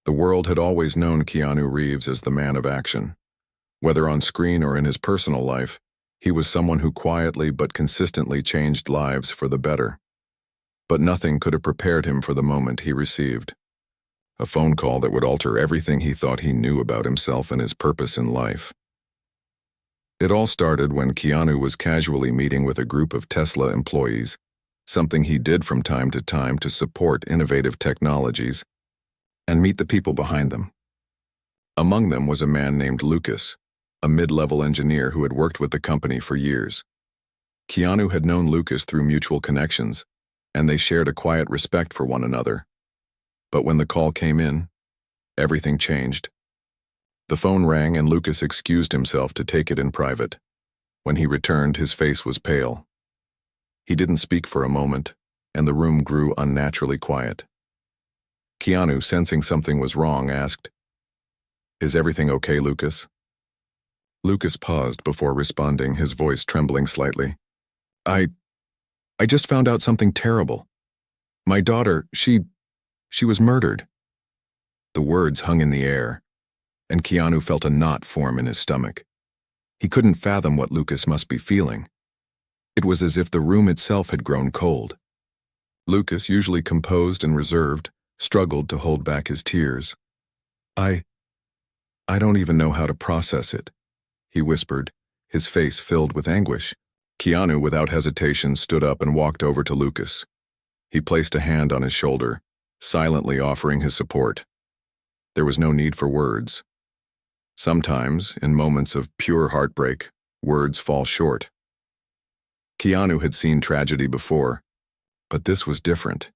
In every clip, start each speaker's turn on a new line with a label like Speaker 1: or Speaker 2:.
Speaker 1: The world had always known Keanu Reeves as the man of action. Whether on screen or in his personal life, he was someone who quietly but consistently changed lives for the better. But nothing could have prepared him for the moment he received. A phone call that would alter everything he thought he knew about himself and his purpose in life. It all started when Keanu was casually meeting with a group of Tesla employees, something he did from time to time to support innovative technologies and meet the people behind them. Among them was a man named Lucas, a mid-level engineer who had worked with the company for years. Keanu had known Lucas through mutual connections, and they shared a quiet respect for one another. But when the call came in, everything changed. The phone rang and Lucas excused himself to take it in private. When he returned, his face was pale. He didn't speak for a moment, and the room grew unnaturally quiet. Keanu, sensing something was wrong, asked, "Is everything okay, Lucas?" Lucas paused before responding, his voice trembling slightly. I just found out something terrible. My daughter, she was murdered." The words hung in the air, and Keanu felt a knot form in his stomach. He couldn't fathom what Lucas must be feeling. It was as if the room itself had grown cold. Lucas, usually composed and reserved, struggled to hold back his tears. I don't even know how to process it," he whispered, his face filled with anguish. Keanu, without hesitation, stood up and walked over to Lucas. He placed a hand on his shoulder, silently offering his support. There was no need for words. Sometimes, in moments of pure heartbreak, words fall short. Keanu had seen tragedy before, but this was different.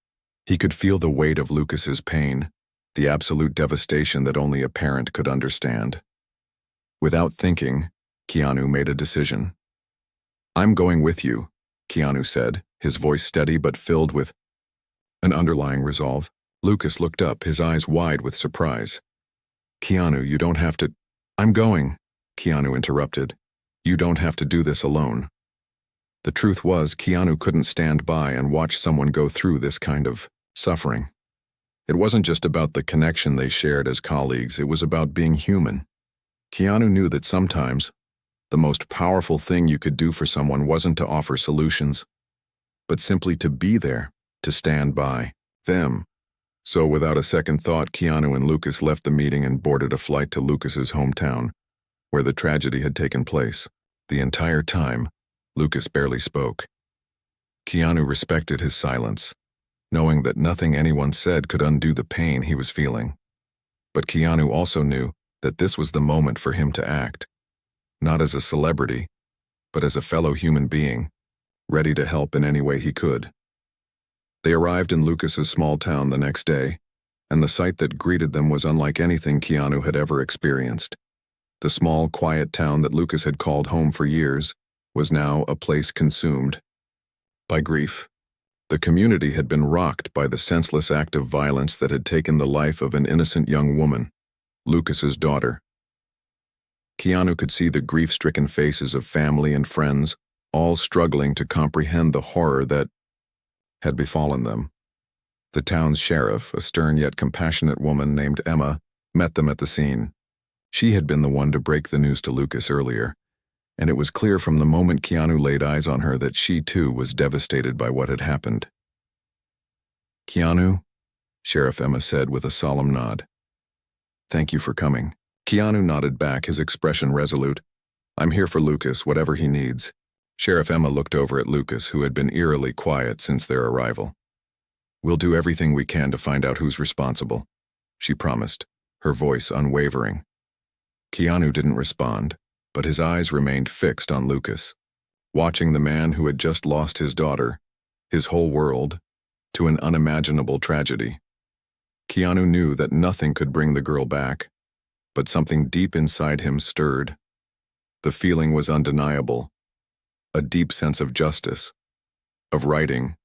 Speaker 1: He could feel the weight of Lucas's pain, the absolute devastation that only a parent could understand. Without thinking, Keanu made a decision. "I'm going with you," Keanu said, his voice steady but filled with an underlying resolve. Lucas looked up, his eyes wide with surprise. "Keanu, you don't have to—" "I'm going," Keanu interrupted. "You don't have to do this alone." The truth was, Keanu couldn't stand by and watch someone go through this kind of suffering. It wasn't just about the connection they shared as colleagues, it was about being human. Keanu knew that sometimes the most powerful thing you could do for someone wasn't to offer solutions, but simply to be there, to stand by them. So without a second thought, Keanu and Lucas left the meeting and boarded a flight to Lucas's hometown, where the tragedy had taken place. The entire time, Lucas barely spoke. Keanu respected his silence, knowing that nothing anyone said could undo the pain he was feeling. But Keanu also knew that this was the moment for him to act, not as a celebrity, but as a fellow human being, ready to help in any way he could. They arrived in Lucas's small town the next day, and the sight that greeted them was unlike anything Keanu had ever experienced. The small, quiet town that Lucas had called home for years was now a place consumed by grief. The community had been rocked by the senseless act of violence that had taken the life of an innocent young woman, Lucas's daughter. Keanu could see the grief-stricken faces of family and friends, all struggling to comprehend the horror that had befallen them. The town's sheriff, a stern yet compassionate woman named Emma, met them at the scene. She had been the one to break the news to Lucas earlier, and it was clear from the moment Keanu laid eyes on her that she too was devastated by what had happened. "Keanu," Sheriff Emma said with a solemn nod. "Thank you for coming." Keanu nodded back, his expression resolute. "I'm here for Lucas, whatever he needs." Sheriff Emma looked over at Lucas, who had been eerily quiet since their arrival. "We'll do everything we can to find out who's responsible," she promised, her voice unwavering. Keanu didn't respond, but his eyes remained fixed on Lucas, watching the man who had just lost his daughter, his whole world, to an unimaginable tragedy. Keanu knew that nothing could bring the girl back, but something deep inside him stirred. The feeling was undeniable, a deep sense of justice, of righting,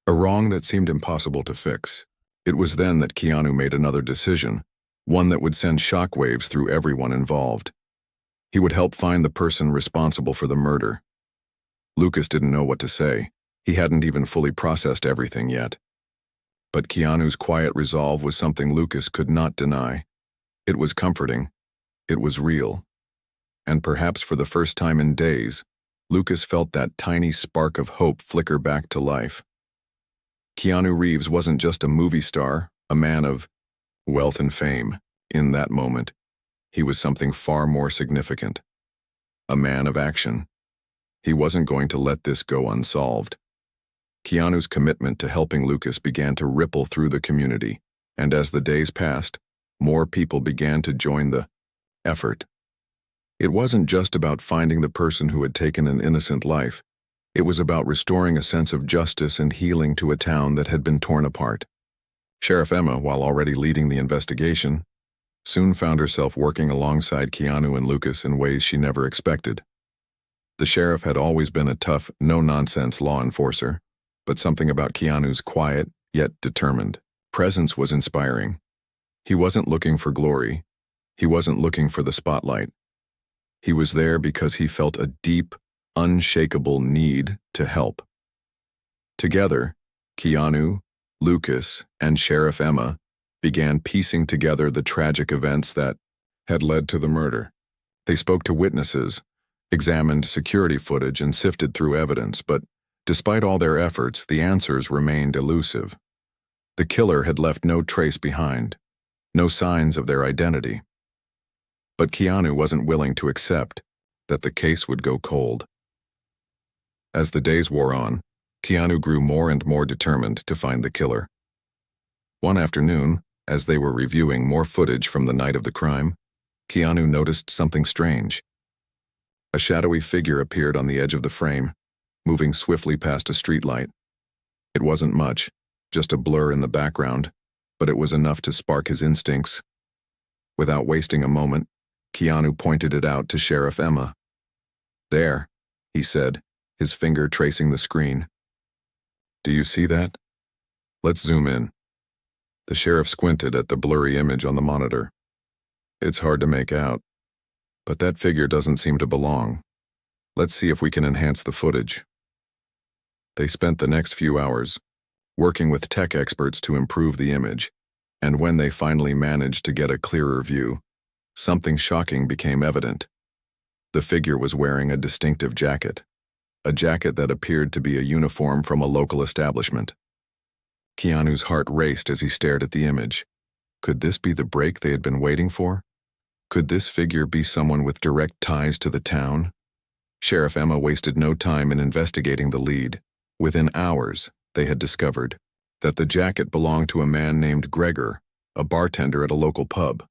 Speaker 1: a wrong that seemed impossible to fix. It was then that Keanu made another decision, one that would send shockwaves through everyone involved. He would help find the person responsible for the murder. Lucas didn't know what to say. He hadn't even fully processed everything yet. But Keanu's quiet resolve was something Lucas could not deny. It was comforting. It was real. And perhaps for the first time in days, Lucas felt that tiny spark of hope flicker back to life. Keanu Reeves wasn't just a movie star, a man of wealth and fame. In that moment, he was something far more significant. A man of action. He wasn't going to let this go unsolved. Keanu's commitment to helping Lucas began to ripple through the community, and as the days passed, more people began to join the effort. It wasn't just about finding the person who had taken an innocent life. It was about restoring a sense of justice and healing to a town that had been torn apart. Sheriff Emma, while already leading the investigation, soon found herself working alongside Keanu and Lucas in ways she never expected. The sheriff had always been a tough, no-nonsense law enforcer, but something about Keanu's quiet, yet determined presence was inspiring. He wasn't looking for glory. He wasn't looking for the spotlight. He was there because he felt a deep, unshakable need to help. Together, Keanu, Lucas, and Sheriff Emma began piecing together the tragic events that had led to the murder. They spoke to witnesses, examined security footage, and sifted through evidence, but despite all their efforts, the answers remained elusive. The killer had left no trace behind, no signs of their identity. But Keanu wasn't willing to accept that the case would go cold. As the days wore on, Keanu grew more and more determined to find the killer. One afternoon, as they were reviewing more footage from the night of the crime, Keanu noticed something strange. A shadowy figure appeared on the edge of the frame, moving swiftly past a streetlight. It wasn't much, just a blur in the background, but it was enough to spark his instincts. Without wasting a moment, Keanu pointed it out to Sheriff Emma. "There," he said, his finger tracing the screen. "Do you see that? Let's zoom in." The sheriff squinted at the blurry image on the monitor. "It's hard to make out, but that figure doesn't seem to belong. Let's see if we can enhance the footage." They spent the next few hours working with tech experts to improve the image, and when they finally managed to get a clearer view, something shocking became evident. The figure was wearing a distinctive jacket, a jacket that appeared to be a uniform from a local establishment. Keanu's heart raced as he stared at the image. Could this be the break they had been waiting for? Could this figure be someone with direct ties to the town? Sheriff Emma wasted no time in investigating the lead. Within hours, they had discovered that the jacket belonged to a man named Gregor, a bartender at a local pub.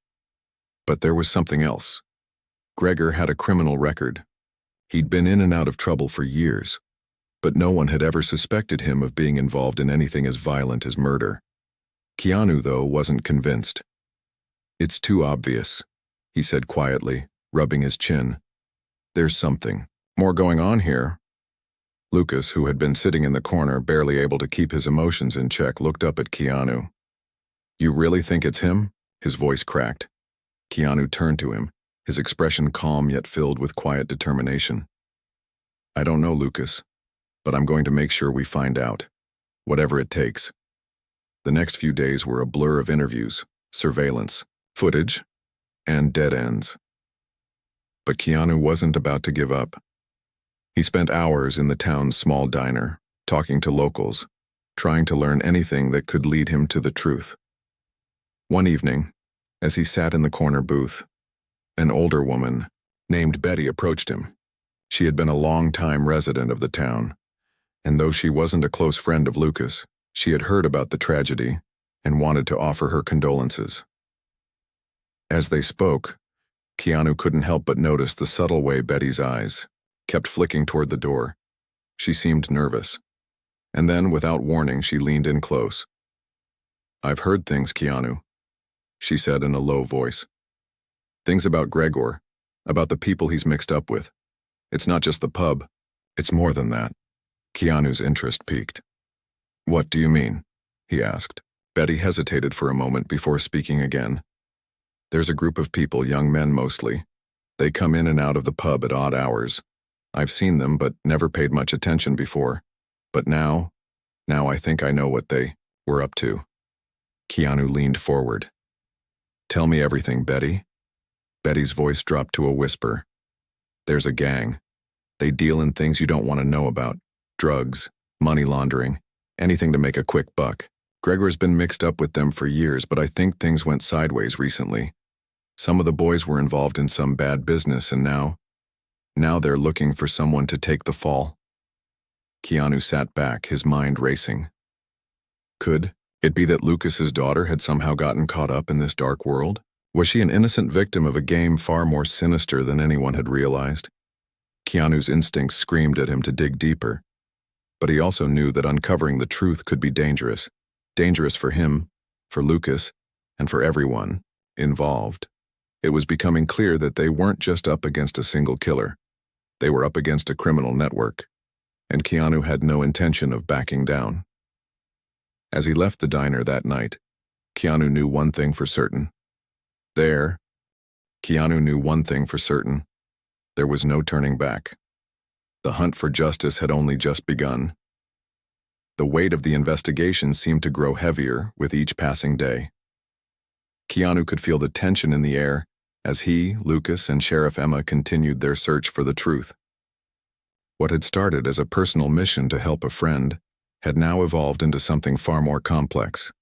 Speaker 1: But there was something else. Gregor had a criminal record. He'd been in and out of trouble for years, but no one had ever suspected him of being involved in anything as violent as murder. Keanu, though, wasn't convinced. "It's too obvious," he said quietly, rubbing his chin. "There's something more going on here." Lucas, who had been sitting in the corner, barely able to keep his emotions in check, looked up at Keanu. "You really think it's him?" His voice cracked. Keanu turned to him, his expression calm yet filled with quiet determination. "I don't know, Lucas, but I'm going to make sure we find out, whatever it takes." The next few days were a blur of interviews, surveillance, footage, and dead ends. But Keanu wasn't about to give up. He spent hours in the town's small diner, talking to locals, trying to learn anything that could lead him to the truth. One evening, as he sat in the corner booth, an older woman named Betty approached him. She had been a long-time resident of the town, and though she wasn't a close friend of Lucas, she had heard about the tragedy and wanted to offer her condolences. As they spoke, Keanu couldn't help but notice the subtle way Betty's eyes kept flicking toward the door. She seemed nervous, and then, without warning, she leaned in close. "I've heard things, Keanu," she said in a low voice. "Things about Gregor, about the people he's mixed up with. It's not just the pub, it's more than that." Keanu's interest piqued. "What do you mean?" he asked. Betty hesitated for a moment before speaking again. "There's a group of people, young men mostly. They come in and out of the pub at odd hours. I've seen them but never paid much attention before. But now I think I know what they were up to." Keanu leaned forward. "Tell me everything, Betty." Betty's voice dropped to a whisper. "There's a gang. They deal in things you don't want to know about. Drugs, money laundering, anything to make a quick buck. Gregor's been mixed up with them for years, but I think things went sideways recently. Some of the boys were involved in some bad business, and now they're looking for someone to take the fall." Keanu sat back, his mind racing. Could it be that Lucas's daughter had somehow gotten caught up in this dark world? Was she an innocent victim of a game far more sinister than anyone had realized? Keanu's instincts screamed at him to dig deeper, but he also knew that uncovering the truth could be dangerous. Dangerous for him, for Lucas, and for everyone involved. It was becoming clear that they weren't just up against a single killer. They were up against a criminal network, and Keanu had no intention of backing down. As he left the diner that night, Keanu knew one thing for certain. There was no turning back. The hunt for justice had only just begun. The weight of the investigation seemed to grow heavier with each passing day. Keanu could feel the tension in the air as he, Lucas, and Sheriff Emma continued their search for the truth. What had started as a personal mission to help a friend had now evolved into something far more complex,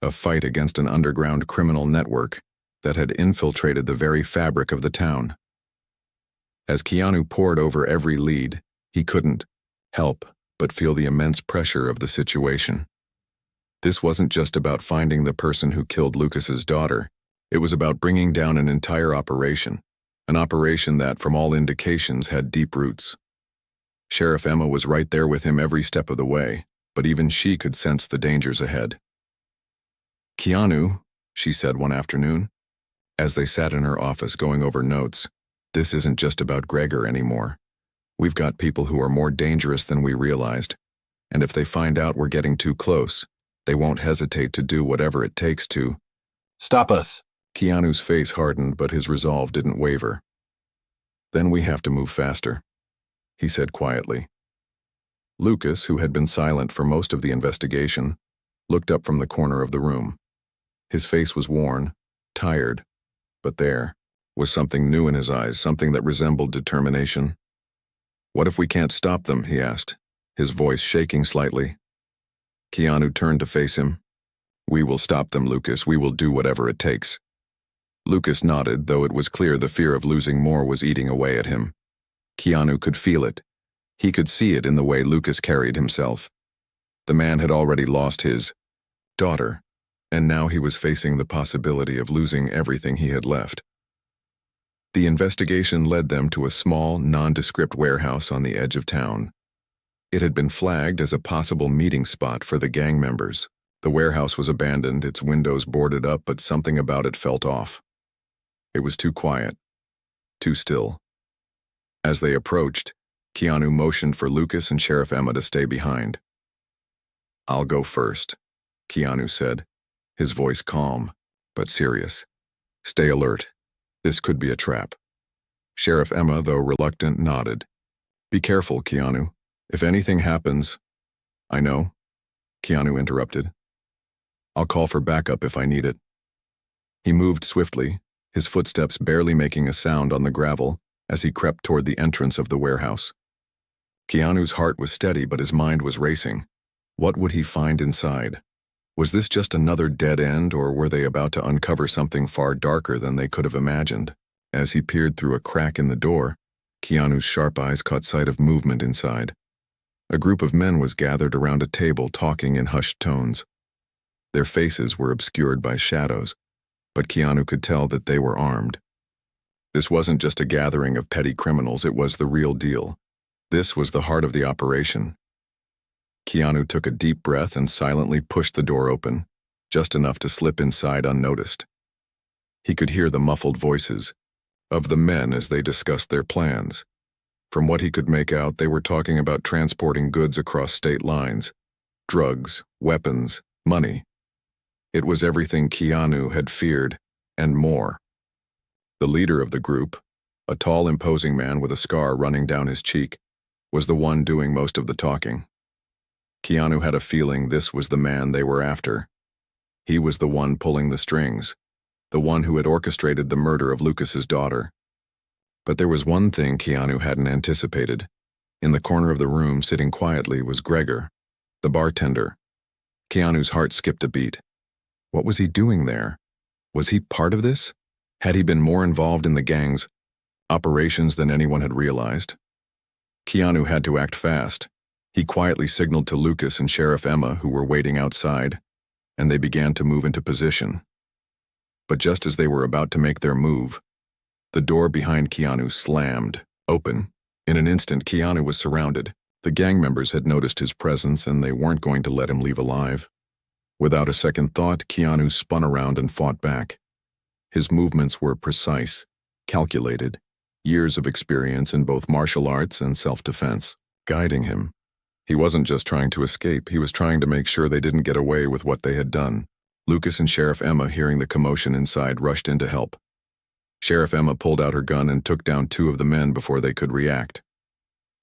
Speaker 1: a fight against an underground criminal network that had infiltrated the very fabric of the town. As Keanu pored over every lead, he couldn't help but feel the immense pressure of the situation. This wasn't just about finding the person who killed Lucas's daughter. It was about bringing down an entire operation, an operation that, from all indications, had deep roots. Sheriff Emma was right there with him every step of the way, but even she could sense the dangers ahead. "Keanu," she said one afternoon, as they sat in her office going over notes, "this isn't just about Gregor anymore. We've got people who are more dangerous than we realized, and if they find out we're getting too close, they won't hesitate to do whatever it takes to stop us." Keanu's face hardened, but his resolve didn't waver. "Then we have to move faster," he said quietly. Lucas, who had been silent for most of the investigation, looked up from the corner of the room. His face was worn, tired, but there was something new in his eyes, something that resembled determination. "What if we can't stop them?" he asked, his voice shaking slightly. Keanu turned to face him. "We will stop them, Lucas. We will do whatever it takes." Lucas nodded, though it was clear the fear of losing more was eating away at him. Keanu could feel it. He could see it in the way Lucas carried himself. The man had already lost his daughter, and now he was facing the possibility of losing everything he had left. The investigation led them to a small, nondescript warehouse on the edge of town. It had been flagged as a possible meeting spot for the gang members. The warehouse was abandoned, its windows boarded up, but something about it felt off. It was too quiet, too still. As they approached, Keanu motioned for Lucas and Sheriff Emma to stay behind. "I'll go first," Keanu said, his voice calm, but serious. "Stay alert. This could be a trap." Sheriff Emma, though reluctant, nodded. "Be careful, Keanu. If anything happens—" "I know," Keanu interrupted. "I'll call for backup if I need it." He moved swiftly, his footsteps barely making a sound on the gravel as he crept toward the entrance of the warehouse. Keanu's heart was steady, but his mind was racing. What would he find inside? Was this just another dead end, or were they about to uncover something far darker than they could have imagined? As he peered through a crack in the door, Keanu's sharp eyes caught sight of movement inside. A group of men was gathered around a table talking in hushed tones. Their faces were obscured by shadows, but Keanu could tell that they were armed. This wasn't just a gathering of petty criminals, it was the real deal. This was the heart of the operation. Keanu took a deep breath and silently pushed the door open, just enough to slip inside unnoticed. He could hear the muffled voices of the men as they discussed their plans. From what he could make out, they were talking about transporting goods across state lines, drugs, weapons, money. It was everything Keanu had feared, and more. The leader of the group, a tall, imposing man with a scar running down his cheek, was the one doing most of the talking. Keanu had a feeling this was the man they were after. He was the one pulling the strings, the one who had orchestrated the murder of Lucas's daughter. But there was one thing Keanu hadn't anticipated. In the corner of the room, sitting quietly, was Gregor, the bartender. Keanu's heart skipped a beat. What was he doing there? Was he part of this? Had he been more involved in the gang's operations than anyone had realized? Keanu had to act fast. He quietly signaled to Lucas and Sheriff Emma, who were waiting outside, and they began to move into position. But just as they were about to make their move, the door behind Keanu slammed open. In an instant, Keanu was surrounded. The gang members had noticed his presence, and they weren't going to let him leave alive. Without a second thought, Keanu spun around and fought back. His movements were precise, calculated, years of experience in both martial arts and self-defense, guiding him. He wasn't just trying to escape, he was trying to make sure they didn't get away with what they had done. Lucas and Sheriff Emma, hearing the commotion inside, rushed in to help. Sheriff Emma pulled out her gun and took down 2 of the men before they could react.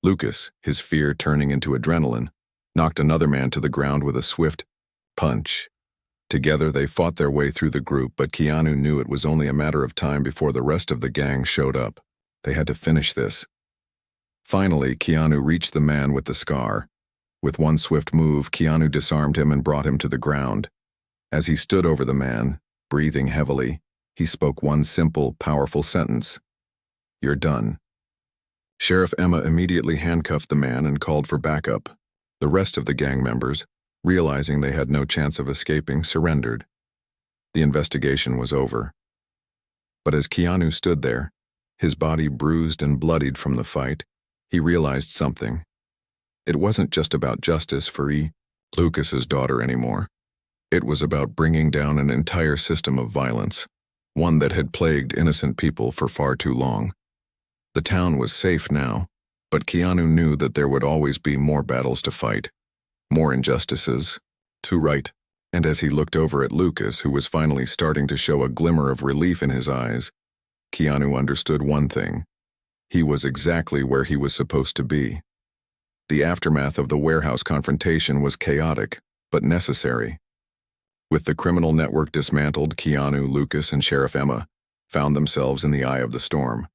Speaker 1: Lucas, his fear turning into adrenaline, knocked another man to the ground with a swift punch. Together they fought their way through the group, but Keanu knew it was only a matter of time before the rest of the gang showed up. They had to finish this. Finally, Keanu reached the man with the scar. With one swift move, Keanu disarmed him and brought him to the ground. As he stood over the man, breathing heavily, he spoke one simple, powerful sentence. "You're done." Sheriff Emma immediately handcuffed the man and called for backup. The rest of the gang members, realizing they had no chance of escaping, surrendered. The investigation was over. But as Keanu stood there, his body bruised and bloodied from the fight, he realized something. It wasn't just about justice for Lucas's daughter anymore. It was about bringing down an entire system of violence, one that had plagued innocent people for far too long. The town was safe now, but Keanu knew that there would always be more battles to fight, more injustices to right. And as he looked over at Lucas, who was finally starting to show a glimmer of relief in his eyes, Keanu understood one thing. He was exactly where he was supposed to be. The aftermath of the warehouse confrontation was chaotic, but necessary. With the criminal network dismantled, Keanu, Lucas, and Sheriff Emma found themselves in the eye of the storm,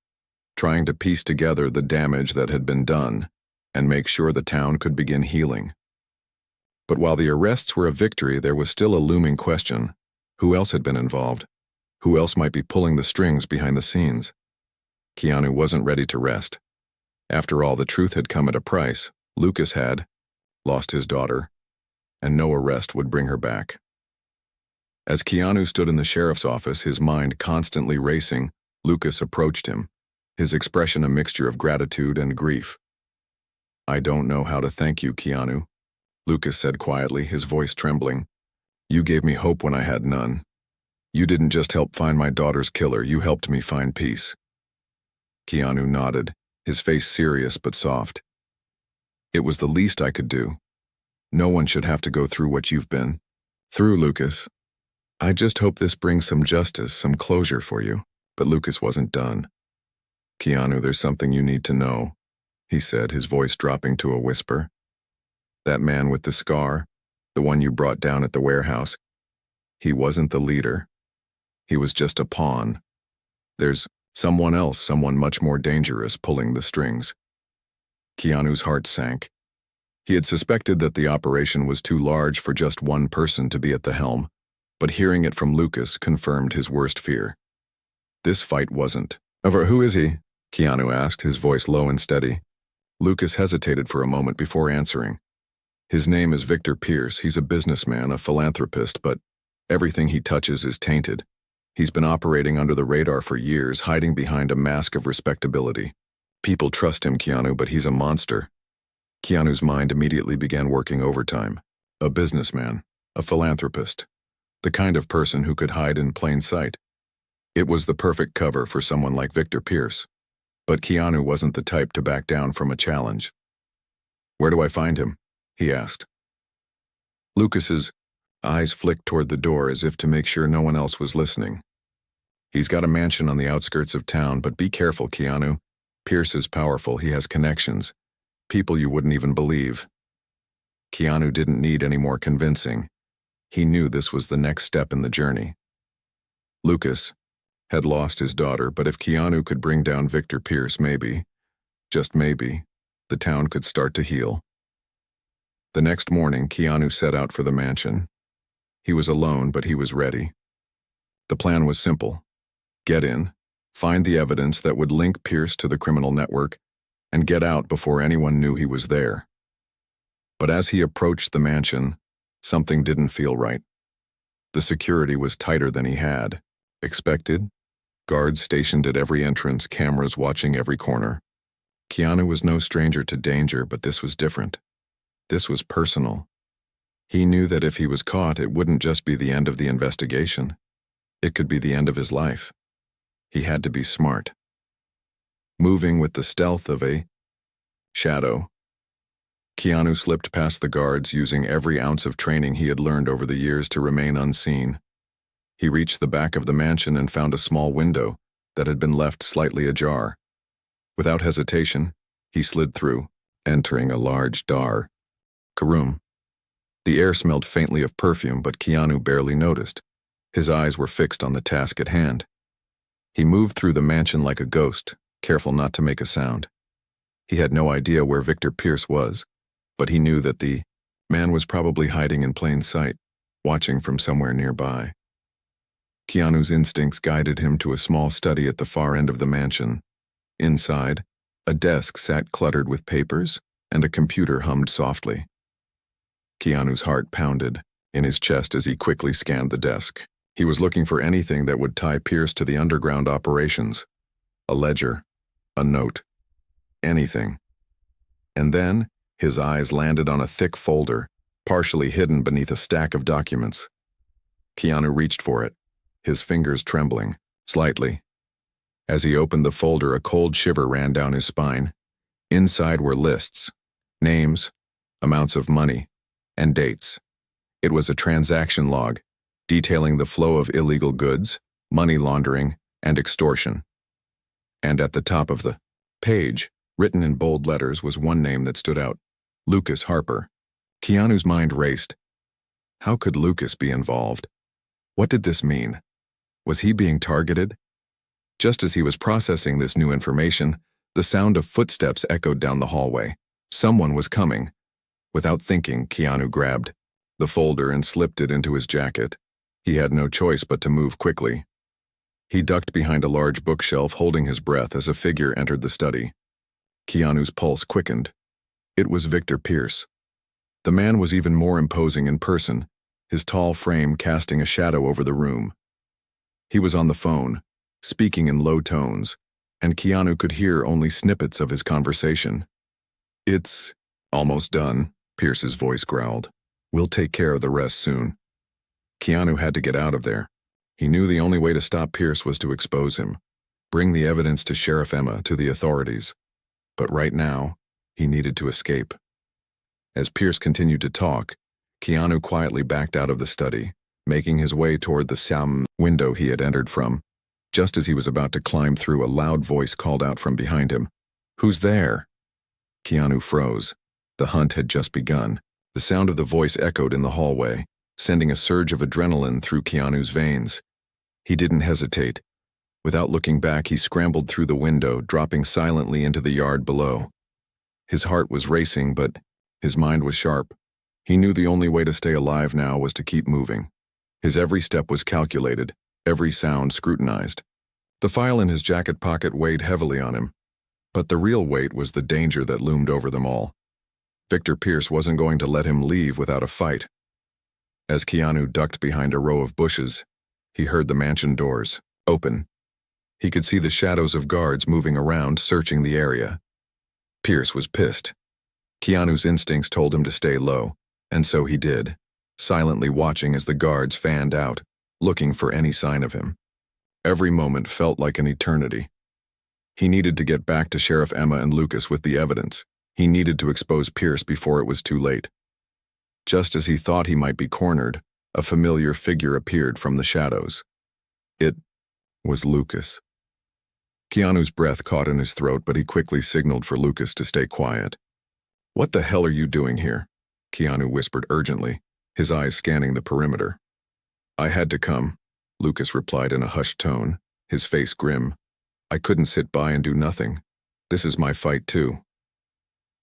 Speaker 1: trying to piece together the damage that had been done and make sure the town could begin healing. But while the arrests were a victory, there was still a looming question. Who else had been involved? Who else might be pulling the strings behind the scenes? Keanu wasn't ready to rest. After all, the truth had come at a price. Lucas had lost his daughter, and no arrest would bring her back. As Keanu stood in the sheriff's office, his mind constantly racing, Lucas approached him, his expression a mixture of gratitude and grief. "I don't know how to thank you, Keanu," Lucas said quietly, his voice trembling. "You gave me hope when I had none. You didn't just help find my daughter's killer, you helped me find peace." Keanu nodded, his face serious but soft. "It was the least I could do. No one should have to go through what you've been through, Lucas. I just hope this brings some justice, some closure for you." But Lucas wasn't done. "Keanu, there's something you need to know," he said, his voice dropping to a whisper. "That man with the scar, the one you brought down at the warehouse, he wasn't the leader. He was just a pawn. There's someone else, someone much more dangerous, pulling the strings." Keanu's heart sank. He had suspected that the operation was too large for just one person to be at the helm, but hearing it from Lucas confirmed his worst fear. This fight wasn't over. "Who is he?" Keanu asked, his voice low and steady. Lucas hesitated for a moment before answering. "His name is Victor Pierce. He's a businessman, a philanthropist, but everything he touches is tainted. He's been operating under the radar for years, hiding behind a mask of respectability. People trust him, Keanu, but he's a monster." Keanu's mind immediately began working overtime. A businessman, a philanthropist, the kind of person who could hide in plain sight. It was the perfect cover for someone like Victor Pierce. But Keanu wasn't the type to back down from a challenge. "Where do I find him?" he asked. Lucas's eyes flicked toward the door as if to make sure no one else was listening. "He's got a mansion on the outskirts of town, but be careful, Keanu. Pierce is powerful, he has connections. People you wouldn't even believe." Keanu didn't need any more convincing. He knew this was the next step in the journey. Lucas had lost his daughter, but if Keanu could bring down Victor Pierce, maybe, just maybe, the town could start to heal. The next morning, Keanu set out for the mansion. He was alone, but he was ready. The plan was simple. Get in, find the evidence that would link Pierce to the criminal network, and get out before anyone knew he was there. But as he approached the mansion, something didn't feel right. The security was tighter than he had expected. Guards stationed at every entrance, cameras watching every corner. Keanu was no stranger to danger, but this was different. This was personal. He knew that if he was caught, it wouldn't just be the end of the investigation. It could be the end of his life. He had to be smart. Moving with the stealth of a shadow, Keanu slipped past the guards, using every ounce of training he had learned over the years to remain unseen. He reached the back of the mansion and found a small window that had been left slightly ajar. Without hesitation, he slid through, entering a large, dark room. The air smelled faintly of perfume, but Keanu barely noticed. His eyes were fixed on the task at hand. He moved through the mansion like a ghost, careful not to make a sound. He had no idea where Victor Pierce was, but he knew that the man was probably hiding in plain sight, watching from somewhere nearby. Keanu's instincts guided him to a small study at the far end of the mansion. Inside, a desk sat cluttered with papers, and a computer hummed softly. Keanu's heart pounded in his chest as he quickly scanned the desk. He was looking for anything that would tie Pierce to the underground operations. A ledger, a note, anything. And then, his eyes landed on a thick folder, partially hidden beneath a stack of documents. Keanu reached for it, his fingers trembling, slightly. As he opened the folder, a cold shiver ran down his spine. Inside were lists, names, amounts of money, and dates. It was a transaction log, detailing the flow of illegal goods, money laundering, and extortion. And at the top of the page, written in bold letters, was one name that stood out: Lucas Harper. Keanu's mind raced. How could Lucas be involved? What did this mean? Was he being targeted? Just as he was processing this new information, the sound of footsteps echoed down the hallway. Someone was coming. Without thinking, Keanu grabbed the folder and slipped it into his jacket. He had no choice but to move quickly. He ducked behind a large bookshelf, holding his breath as a figure entered the study. Keanu's pulse quickened. It was Victor Pierce. The man was even more imposing in person, his tall frame casting a shadow over the room. He was on the phone, speaking in low tones, and Keanu could hear only snippets of his conversation. "It's almost done," Pierce's voice growled. "We'll take care of the rest soon." Keanu had to get out of there. He knew the only way to stop Pierce was to expose him, bring the evidence to Sheriff Emma, to the authorities. But right now, he needed to escape. As Pierce continued to talk, Keanu quietly backed out of the study, making his way toward the same window he had entered from. Just as he was about to climb through, a loud voice called out from behind him, "Who's there?" Keanu froze. The hunt had just begun. The sound of the voice echoed in the hallway, sending a surge of adrenaline through Keanu's veins. He didn't hesitate. Without looking back, he scrambled through the window, dropping silently into the yard below. His heart was racing, but his mind was sharp. He knew the only way to stay alive now was to keep moving. His every step was calculated, every sound scrutinized. The file in his jacket pocket weighed heavily on him, but the real weight was the danger that loomed over them all. Victor Pierce wasn't going to let him leave without a fight. As Keanu ducked behind a row of bushes, he heard the mansion doors open. He could see the shadows of guards moving around, searching the area. Pierce was pissed. Keanu's instincts told him to stay low, and so he did, silently watching as the guards fanned out, looking for any sign of him. Every moment felt like an eternity. He needed to get back to Sheriff Emma and Lucas with the evidence. He needed to expose Pierce before it was too late. Just as he thought he might be cornered, a familiar figure appeared from the shadows. It was Lucas. Keanu's breath caught in his throat, but he quickly signaled for Lucas to stay quiet. "What the hell are you doing here?" Keanu whispered urgently. his eyes scanning the perimeter. "I had to come," Lucas replied in a hushed tone, his face grim. "I couldn't sit by and do nothing. This is my fight too."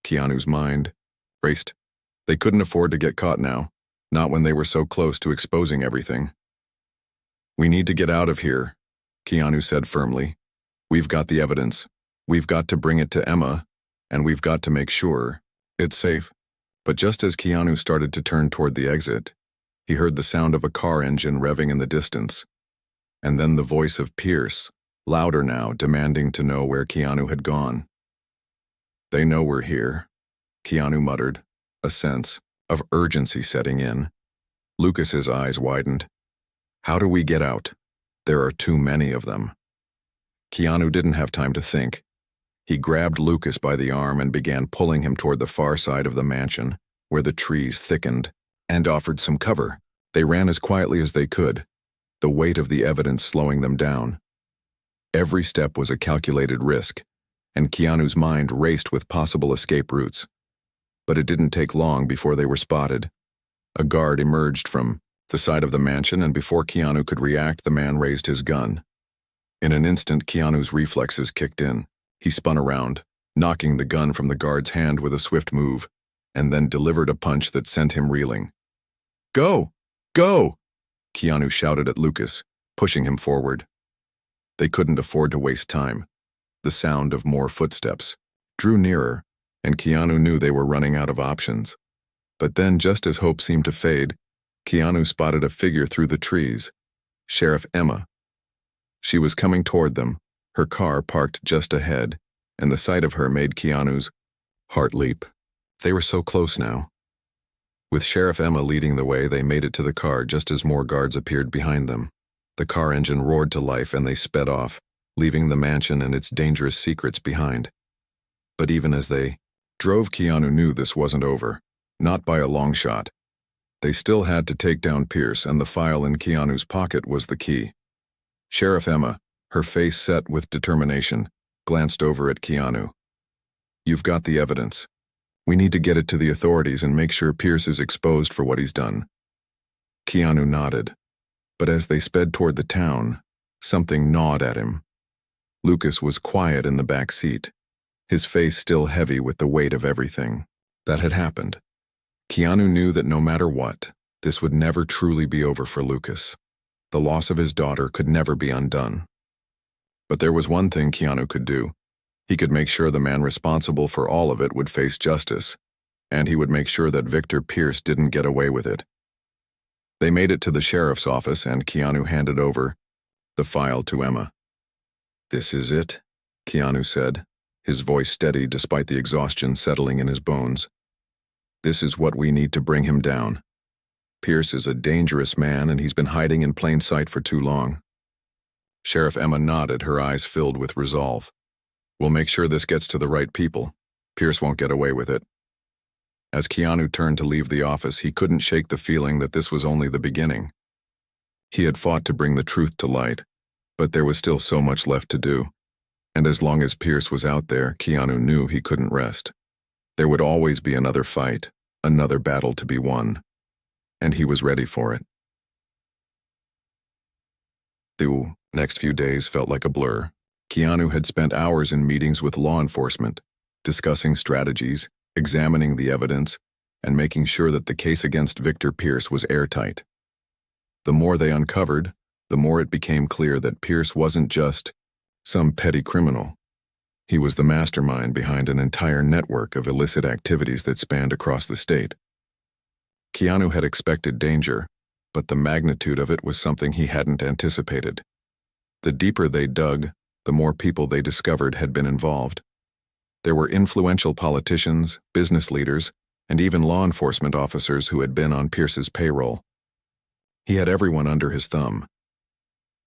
Speaker 1: Keanu's mind raced. They couldn't afford to get caught now, not when they were so close to exposing everything. "We need to get out of here," Keanu said firmly. "We've got the evidence. We've got to bring it to Emma, and we've got to make sure it's safe." But just as Keanu started to turn toward the exit, he heard the sound of a car engine revving in the distance, and then the voice of Pierce, louder now, demanding to know where Keanu had gone. "They know we're here," Keanu muttered, a sense of urgency setting in. Lucas's eyes widened. "How do we get out? There are too many of them." Keanu didn't have time to think. He grabbed Lucas by the arm and began pulling him toward the far side of the mansion, where the trees thickened, and offered some cover. They ran as quietly as they could, the weight of the evidence slowing them down. Every step was a calculated risk, and Keanu's mind raced with possible escape routes. But it didn't take long before they were spotted. A guard emerged from the side of the mansion, and before Keanu could react, the man raised his gun. In an instant, Keanu's reflexes kicked in. He spun around, knocking the gun from the guard's hand with a swift move, and then delivered a punch that sent him reeling. "Go! Go!" Keanu shouted at Lucas, pushing him forward. They couldn't afford to waste time. The sound of more footsteps drew nearer, and Keanu knew they were running out of options. But then, just as hope seemed to fade, Keanu spotted a figure through the trees. Sheriff Emma. She was coming toward them, her car parked just ahead, and the sight of her made Keanu's heart leap. They were so close now. With Sheriff Emma leading the way, they made it to the car just as more guards appeared behind them. The car engine roared to life and they sped off, leaving the mansion and its dangerous secrets behind. But even as they drove, Keanu knew this wasn't over, not by a long shot. They still had to take down Pierce, and the file in Keanu's pocket was the key. Sheriff Emma, her face set with determination, glanced over at Keanu. "You've got the evidence. We need to get it to the authorities and make sure Pierce is exposed for what he's done." Keanu nodded, but as they sped toward the town, something gnawed at him. Lucas was quiet in the back seat, his face still heavy with the weight of everything that had happened. Keanu knew that no matter what, this would never truly be over for Lucas. The loss of his daughter could never be undone. But there was one thing Keanu could do. He could make sure the man responsible for all of it would face justice, and he would make sure that Victor Pierce didn't get away with it. They made it to the sheriff's office, and Keanu handed over the file to Emma. "This is it," Keanu said, his voice steady despite the exhaustion settling in his bones. "This is what we need to bring him down. Pierce is a dangerous man, and he's been hiding in plain sight for too long." Sheriff Emma nodded, her eyes filled with resolve. "We'll make sure this gets to the right people. Pierce won't get away with it." As Keanu turned to leave the office, he couldn't shake the feeling that this was only the beginning. He had fought to bring the truth to light, but there was still so much left to do. And as long as Pierce was out there, Keanu knew he couldn't rest. There would always be another fight, another battle to be won, and he was ready for it. The next few days felt like a blur. Keanu had spent hours in meetings with law enforcement, discussing strategies, examining the evidence, and making sure that the case against Victor Pierce was airtight. The more they uncovered, the more it became clear that Pierce wasn't just some petty criminal. He was the mastermind behind an entire network of illicit activities that spanned across the state. Keanu had expected danger, but the magnitude of it was something he hadn't anticipated. The deeper they dug, the more people they discovered had been involved. There were influential politicians, business leaders, and even law enforcement officers who had been on Pierce's payroll. He had everyone under his thumb.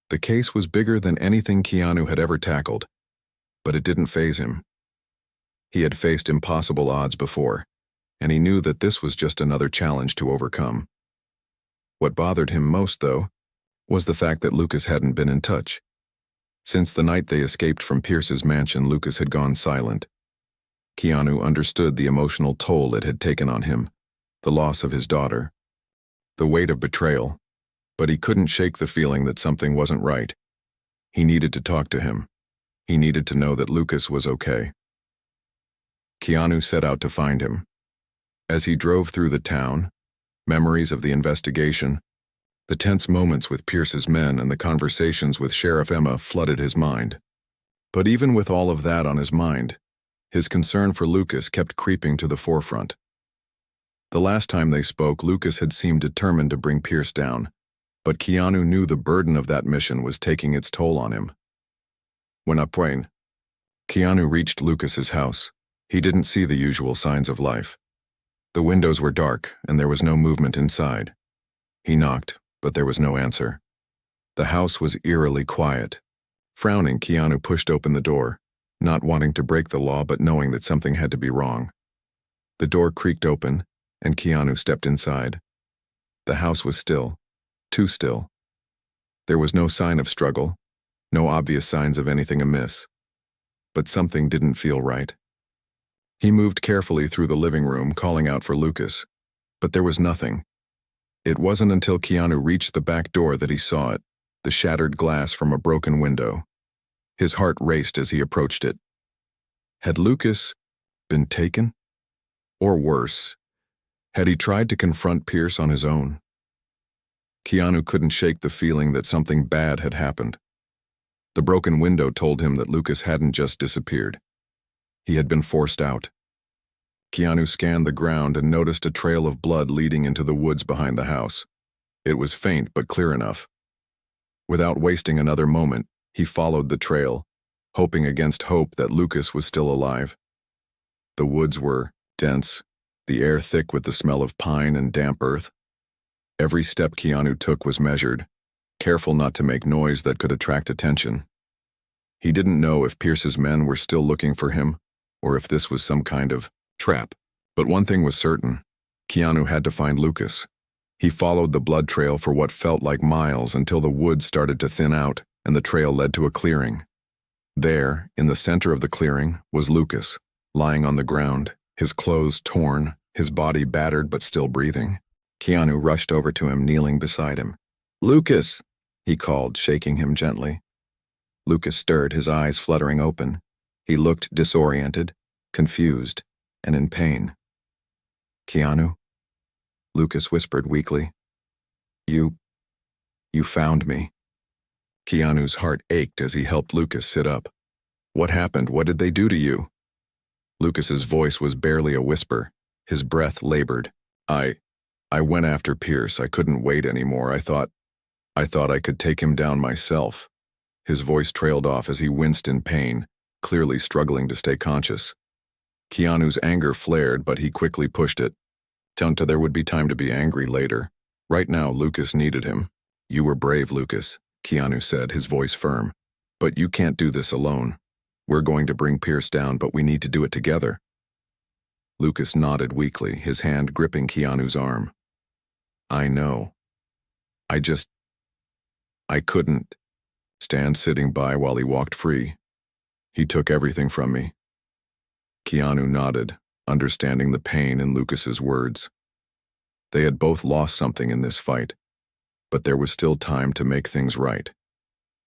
Speaker 1: The case was bigger than anything Keanu had ever tackled, but it didn't faze him. He had faced impossible odds before, and he knew that this was just another challenge to overcome. What bothered him most, though, was the fact that Lucas hadn't been in touch. Since the night they escaped from Pierce's mansion, Lucas had gone silent. Keanu understood the emotional toll it had taken on him, the loss of his daughter, the weight of betrayal, but he couldn't shake the feeling that something wasn't right. He needed to talk to him. He needed to know that Lucas was okay. Keanu set out to find him. As he drove through the town, memories of the investigation, the tense moments with Pierce's men, and the conversations with Sheriff Emma flooded his mind. But even with all of that on his mind, his concern for Lucas kept creeping to the forefront. The last time they spoke, Lucas had seemed determined to bring Pierce down, but Keanu knew the burden of that mission was taking its toll on him. When Keanu reached Lucas's house, he didn't see the usual signs of life. The windows were dark, and there was no movement inside. He knocked, but there was no answer. The house was eerily quiet. Frowning, Keanu pushed open the door, not wanting to break the law but knowing that something had to be wrong. The door creaked open, and Keanu stepped inside. The house was still, too still. There was no sign of struggle, no obvious signs of anything amiss. But something didn't feel right. He moved carefully through the living room, calling out for Lucas, but there was nothing. It wasn't until Keanu reached the back door that he saw it, the shattered glass from a broken window. His heart raced as he approached it. Had Lucas been taken? Or worse, had he tried to confront Pierce on his own? Keanu couldn't shake the feeling that something bad had happened. The broken window told him that Lucas hadn't just disappeared. He had been forced out. Keanu scanned the ground and noticed a trail of blood leading into the woods behind the house. It was faint but clear enough. Without wasting another moment, he followed the trail, hoping against hope that Lucas was still alive. The woods were dense, the air thick with the smell of pine and damp earth. Every step Keanu took was measured, careful not to make noise that could attract attention. He didn't know if Pierce's men were still looking for him, or if this was some kind of trap. But one thing was certain: Keanu had to find Lucas. He followed the blood trail for what felt like miles until the woods started to thin out and the trail led to a clearing. There, in the center of the clearing, was Lucas, lying on the ground, his clothes torn, his body battered but still breathing. Keanu rushed over to him, kneeling beside him. "Lucas!" he called, shaking him gently. Lucas stirred, his eyes fluttering open. He looked disoriented, confused, and in pain. "Keanu?" Lucas whispered weakly. You found me." Keanu's heart ached as he helped Lucas sit up. "What happened? What did they do to you?" Lucas's voice was barely a whisper. His breath labored. I went after Pierce. I couldn't wait anymore. I thought I could take him down myself." His voice trailed off as he winced in pain, clearly struggling to stay conscious. Keanu's anger flared, but he quickly pushed it. There would be time to be angry later. Right now, Lucas needed him. "You were brave, Lucas," Keanu said, his voice firm. "But you can't do this alone. We're going to bring Pierce down, but we need to do it together." Lucas nodded weakly, his hand gripping Keanu's arm. "I know. I couldn't stand sitting by while he walked free. He took everything from me." Keanu nodded, understanding the pain in Lucas's words. They had both lost something in this fight, but there was still time to make things right.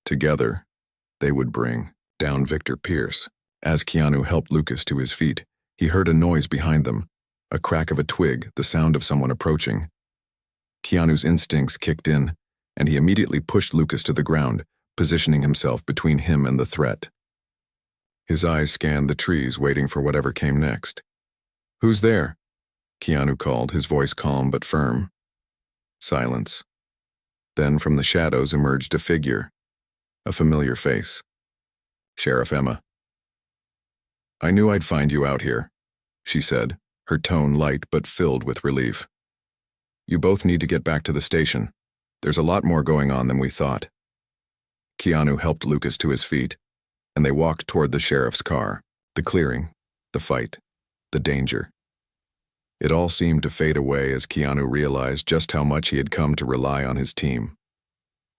Speaker 1: Together, they would bring down Victor Pierce. As Keanu helped Lucas to his feet, he heard a noise behind them, a crack of a twig, the sound of someone approaching. Keanu's instincts kicked in, and he immediately pushed Lucas to the ground, positioning himself between him and the threat. His eyes scanned the trees, waiting for whatever came next. "Who's there?" Keanu called, his voice calm but firm. Silence. Then from the shadows emerged a figure, a familiar face. Sheriff Emma. "I knew I'd find you out here," she said, her tone light but filled with relief. "You both need to get back to the station. There's a lot more going on than we thought." Keanu helped Lucas to his feet, and they walked toward the sheriff's car. The clearing, the fight, the danger. It all seemed to fade away as Keanu realized just how much he had come to rely on his team.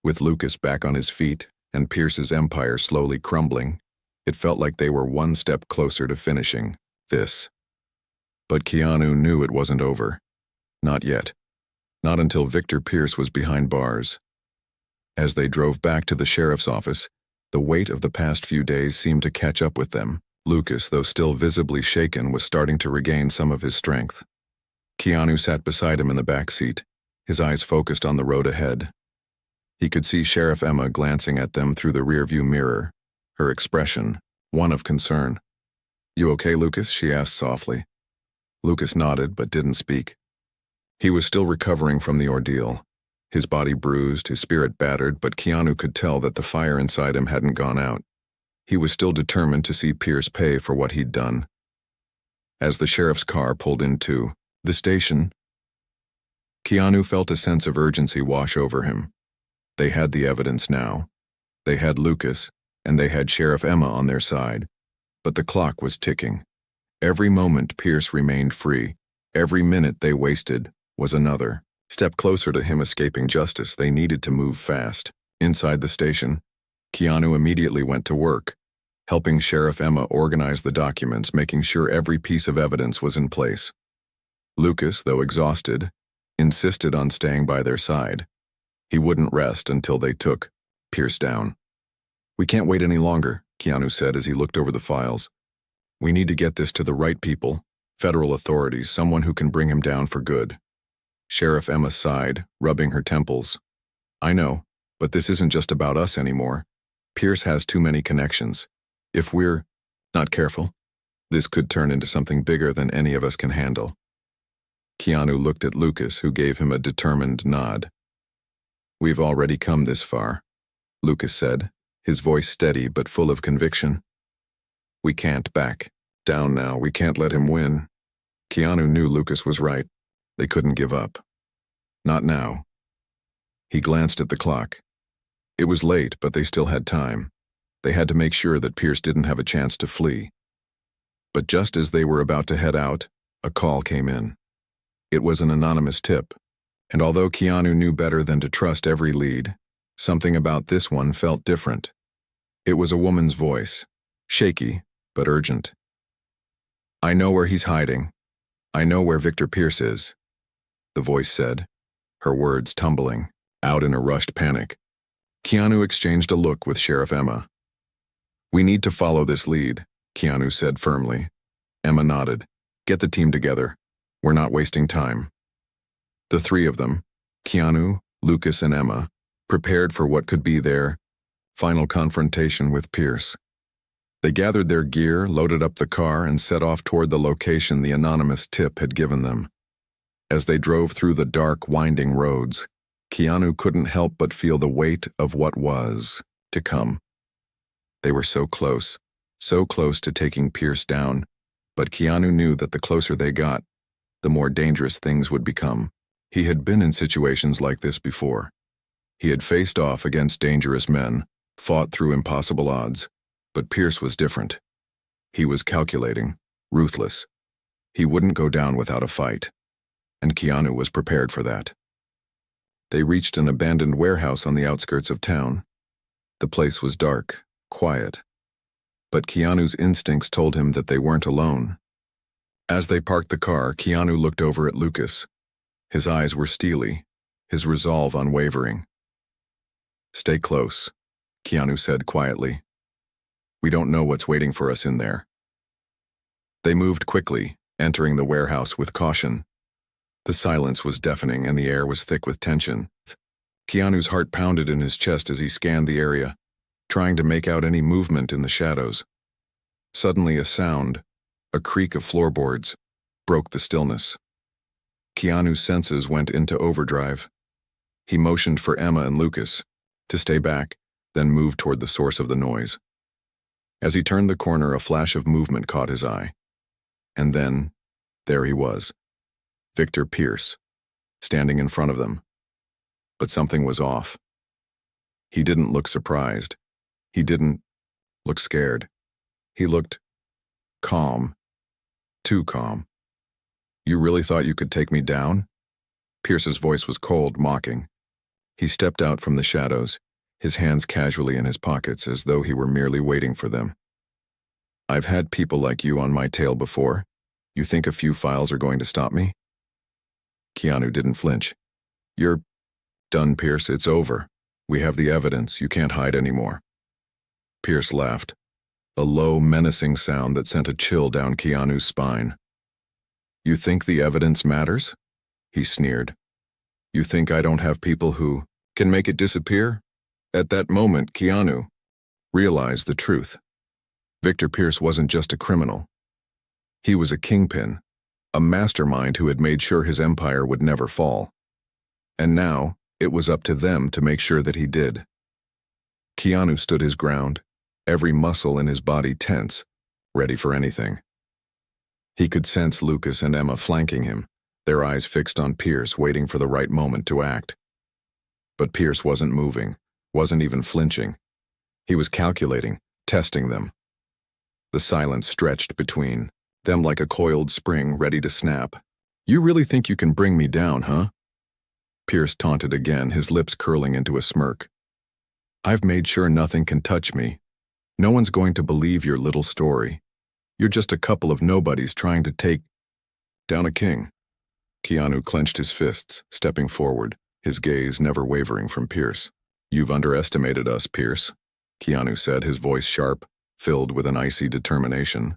Speaker 1: With Lucas back on his feet and Pierce's empire slowly crumbling, it felt like they were one step closer to finishing this. But Keanu knew it wasn't over. Not yet. Not until Victor Pierce was behind bars. As they drove back to the sheriff's office, the weight of the past few days seemed to catch up with them. Lucas, though still visibly shaken, was starting to regain some of his strength. Keanu sat beside him in the back seat, his eyes focused on the road ahead. He could see Sheriff Emma glancing at them through the rearview mirror, her expression one of concern. "You okay, Lucas?" she asked softly. Lucas nodded but didn't speak. He was still recovering from the ordeal, his body bruised, his spirit battered, but Keanu could tell that the fire inside him hadn't gone out. He was still determined to see Pierce pay for what he'd done. As the sheriff's car pulled into the station, Keanu felt a sense of urgency wash over him. They had the evidence now. They had Lucas, and they had Sheriff Emma on their side. But the clock was ticking. Every moment Pierce remained free, every minute they wasted was another step closer to him escaping justice. They needed to move fast. Inside the station, Keanu immediately went to work, helping Sheriff Emma organize the documents, making sure every piece of evidence was in place. Lucas, though exhausted, insisted on staying by their side. He wouldn't rest until they took Pierce down. "We can't wait any longer," Keanu said as he looked over the files. "We need to get this to the right people, federal authorities, someone who can bring him down for good." Sheriff Emma sighed, rubbing her temples. "I know, but this isn't just about us anymore. Pierce has too many connections. If we're not careful, this could turn into something bigger than any of us can handle." Keanu looked at Lucas, who gave him a determined nod. "We've already come this far," Lucas said, his voice steady but full of conviction. "We can't back down now. We can't let him win." Keanu knew Lucas was right. They couldn't give up. Not now. He glanced at the clock. It was late, but they still had time. They had to make sure that Pierce didn't have a chance to flee. But just as they were about to head out, a call came in. It was an anonymous tip, and although Keanu knew better than to trust every lead, something about this one felt different. It was a woman's voice, shaky but urgent. "I know where he's hiding. I know where Victor Pierce is," the voice said, her words tumbling out in a rushed panic. Keanu exchanged a look with Sheriff Emma. "We need to follow this lead," Keanu said firmly. Emma nodded. "Get the team together. We're not wasting time." The three of them, Keanu, Lucas, and Emma, prepared for what could be their final confrontation with Pierce. They gathered their gear, loaded up the car, and set off toward the location the anonymous tip had given them. As they drove through the dark, winding roads, Keanu couldn't help but feel the weight of what was to come. They were so close to taking Pierce down, but Keanu knew that the closer they got, the more dangerous things would become. He had been in situations like this before. He had faced off against dangerous men, fought through impossible odds, but Pierce was different. He was calculating, ruthless. He wouldn't go down without a fight, and Keanu was prepared for that. They reached an abandoned warehouse on the outskirts of town. The place was dark, quiet, but Keanu's instincts told him that they weren't alone. As they parked the car, Keanu looked over at Lucas. His eyes were steely, his resolve unwavering. "Stay close," Keanu said quietly. "We don't know what's waiting for us in there." They moved quickly, entering the warehouse with caution. The silence was deafening and the air was thick with tension. Keanu's heart pounded in his chest as he scanned the area, trying to make out any movement in the shadows. Suddenly a sound, a creak of floorboards, broke the stillness. Keanu's senses went into overdrive. He motioned for Emma and Lucas to stay back, then moved toward the source of the noise. As he turned the corner, a flash of movement caught his eye. And then, there he was, Victor Pierce, standing in front of them. But something was off. He didn't look surprised. He didn't look scared. He looked calm. Too calm. "You really thought you could take me down?" Pierce's voice was cold, mocking. He stepped out from the shadows, his hands casually in his pockets as though he were merely waiting for them. "I've had people like you on my tail before. You think a few files are going to stop me?" Keanu didn't flinch. You're done, Pierce. It's over. We have the evidence. You can't hide anymore. Pierce laughed, a low, menacing sound that sent a chill down Keanu's spine. You think the evidence matters? He sneered. You think I don't have people who can make it disappear? At that moment, Keanu realized the truth. Victor Pierce wasn't just a criminal. He was a kingpin, a mastermind who had made sure his empire would never fall. And now, it was up to them to make sure that he did. Keanu stood his ground, every muscle in his body tense, ready for anything. He could sense Lucas and Emma flanking him, their eyes fixed on Pierce, waiting for the right moment to act. But Pierce wasn't moving, wasn't even flinching. He was calculating, testing them. The silence stretched between them like a coiled spring ready to snap. You really think you can bring me down, huh? Pierce taunted again, his lips curling into a smirk. I've made sure nothing can touch me. No one's going to believe your little story. You're just a couple of nobodies trying to take down a king. Keanu clenched his fists, stepping forward, his gaze never wavering from Pierce. You've underestimated us, Pierce, Keanu said, his voice sharp, filled with an icy determination.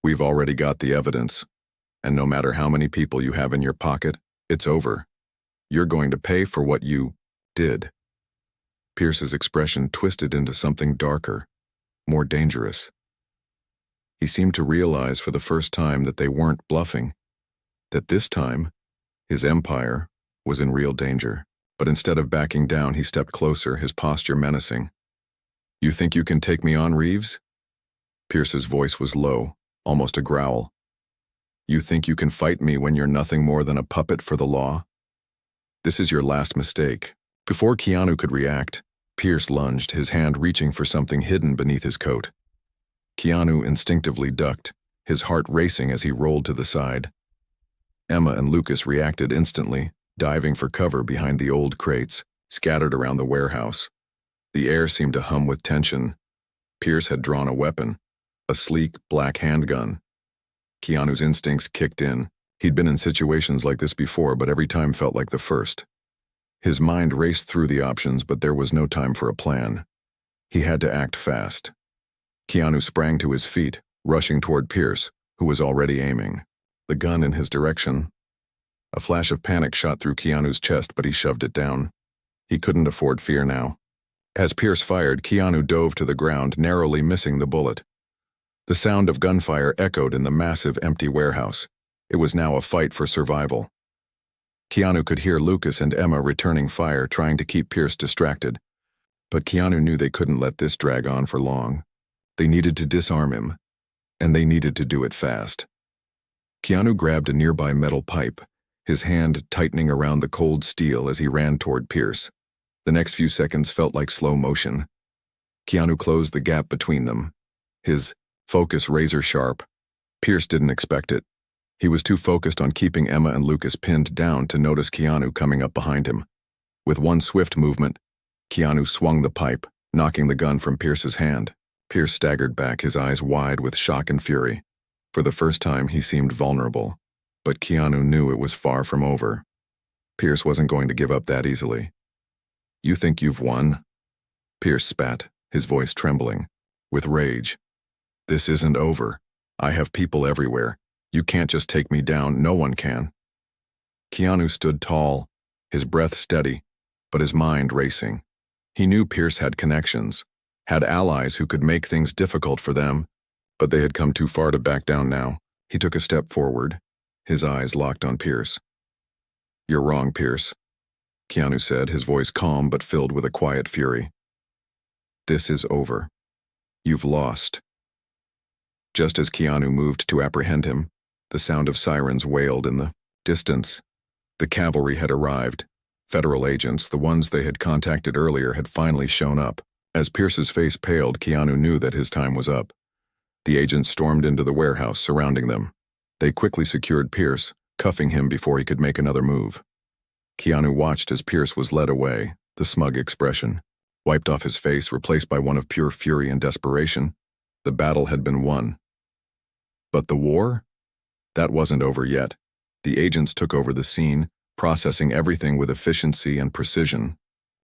Speaker 1: We've already got the evidence, and no matter how many people you have in your pocket, it's over. You're going to pay for what you did. Pierce's expression twisted into something darker, more dangerous. He seemed to realize for the first time that they weren't bluffing, that this time, his empire was in real danger. But instead of backing down, he stepped closer, his posture menacing. You think you can take me on, Reeves? Pierce's voice was low, almost a growl. You think you can fight me when you're nothing more than a puppet for the law? This is your last mistake. Before Keanu could react, Pierce lunged, his hand reaching for something hidden beneath his coat. Keanu instinctively ducked, his heart racing as he rolled to the side. Emma and Lucas reacted instantly, diving for cover behind the old crates scattered around the warehouse. The air seemed to hum with tension. Pierce had drawn a weapon, a sleek, black handgun. Keanu's instincts kicked in. He'd been in situations like this before, but every time felt like the first. His mind raced through the options, but there was no time for a plan. He had to act fast. Keanu sprang to his feet, rushing toward Pierce, who was already aiming, the gun in his direction. A flash of panic shot through Keanu's chest, but he shoved it down. He couldn't afford fear now. As Pierce fired, Keanu dove to the ground, narrowly missing the bullet. The sound of gunfire echoed in the massive, empty warehouse. It was now a fight for survival. Keanu could hear Lucas and Emma returning fire, trying to keep Pierce distracted. But Keanu knew they couldn't let this drag on for long. They needed to disarm him, and they needed to do it fast. Keanu grabbed a nearby metal pipe, his hand tightening around the cold steel as he ran toward Pierce. The next few seconds felt like slow motion. Keanu closed the gap between them, his focus razor sharp. Pierce didn't expect it. He was too focused on keeping Emma and Lucas pinned down to notice Keanu coming up behind him. With one swift movement, Keanu swung the pipe, knocking the gun from Pierce's hand. Pierce staggered back, his eyes wide with shock and fury. For the first time, he seemed vulnerable, but Keanu knew it was far from over. Pierce wasn't going to give up that easily. You think you've won? Pierce spat, his voice trembling, with rage. This isn't over. I have people everywhere. You can't just take me down, no one can. Keanu stood tall, his breath steady, but his mind racing. He knew Pierce had connections, had allies who could make things difficult for them, but they had come too far to back down now. He took a step forward, his eyes locked on Pierce. You're wrong, Pierce, Keanu said, his voice calm but filled with a quiet fury. This is over. You've lost. Just as Keanu moved to apprehend him, the sound of sirens wailed in the distance. The cavalry had arrived. Federal agents, the ones they had contacted earlier, had finally shown up. As Pierce's face paled, Keanu knew that his time was up. The agents stormed into the warehouse, surrounding them. They quickly secured Pierce, cuffing him before he could make another move. Keanu watched as Pierce was led away, the smug expression wiped off his face, replaced by one of pure fury and desperation. The battle had been won. But the war? That wasn't over yet. The agents took over the scene, processing everything with efficiency and precision.